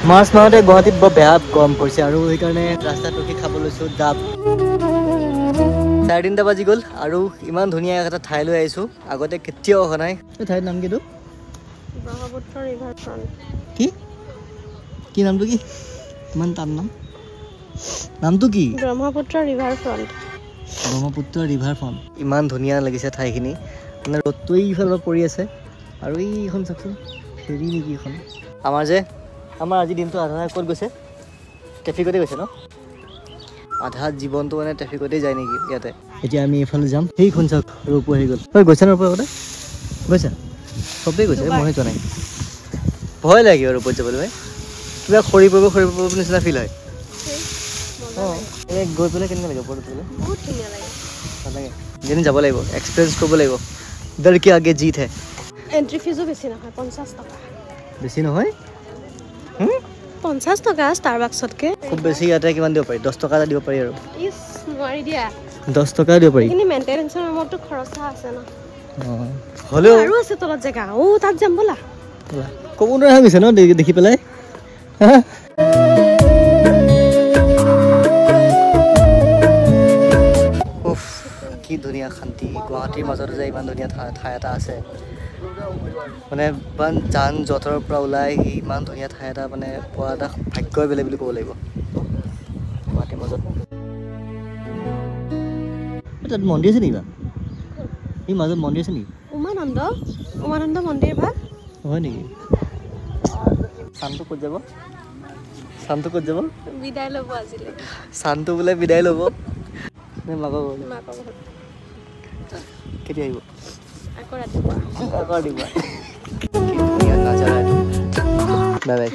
March মাহতে গুৱাহাটীত বৰ বেয়া গৰম পৰিছে আৰু সেইকাৰণে ৰাস্তাত ৰখি খাব লৈছোঁ ডাব। 3:30 বাজি গ'ল আৰু ইমান ধুনীয়া এটা ঠাইলৈ আহিছোঁ, আগতে কেতিয়াও অহা নাই। এই ঠাইৰ নাম কিটো? Brahmaputra river front. কি নামটো কি? ইমান টান নাম, নামটো কি? Brahmaputra river front. Brahmaputra river front. ইমান ধুনীয়া লাগিছে ঠাইখিনি, মানে ৰ'দটো এইফালৰ পৰি আছে আৰু এইখন চাওকচোন ফেৰী নেকি এইখন। আমাৰ আজি দিনটো আধা ক'ত গৈছে? ট্ৰেফিকতে গৈছে ন? আধা জীৱনটো মানে ট্ৰেফিকতেই যায় নেকি ইয়াতে। এতিয়া আমি এইফালে যাম। সেইখন চাওক ৰূপ আহি গ'ল। তই গৈছা ন আগতে? গৈছা? চবেই গৈছে, মইহে যোৱা নাই। ভয় লাগে আৰু ওপৰত যাবলৈ, কিবা সৰি পৰিব নিচিনা ফিল হয়। অঁ, এই গৈ পেলাই কেনেকুৱা লাগে ওপৰত উঠিবলৈ? বহুত ধুনীয়া লাগে। ভাল লাগে। যেনে যাব লাগিব, এক্সপিৰিয়েঞ্চ কৰিব লাগিব। ডৰ কি আগে জিত হে। এণ্ট্ৰি ফিজো বেছি নহয়, 50 টকা। বেছি নহয়? 50 টকা ষ্টাৰবাক্সতকৈ। খুব বেছি ইয়াতে কিমান দিব পাৰি? 10 টকা এটা দিব পাৰি আৰু। ইছ, নোৱাৰি দিয়া। 10 টকা দিব পাৰি। কিন্তু মেইনটেনেন্সৰ নামতো খৰচা আছে ন। অঁ, হ'লেও আৰু আছে তলত জেগা। তাত যাম ব'লা। ক'ব নোৱাৰা হৈ গৈছে ন দেখি পেলাই। কি ধুনীয়া শান্তি, গুৱাহাটীৰ মাজতে যে ইমান ধুনীয়া ঠাই এটা আছে, মানে ইমান যান জঁটৰ পৰা ওলাই আহি ইমান ধুনীয়া ঠাই এটা মানে পোৱা এটা ভাগ্যই বেলেগ বুলি ক'ব লাগিব গুৱাহাটীৰ মাজত। তাত মন্দিৰ আছে নেকি? এই মাজত মন্দিৰ আছে নেকি? উমানন্দ মন্দিৰ ভাগ হয় নেকি? চানটো ক'ত যাব? চানটো ক'ত যাব? বিদায় ল'ব আজিলৈ। চানটো বোলে বিদায় ল'ব। মাকৰ কেতিয়া আহিব? আকৌ ৰাতিপুৱা। Bye bye.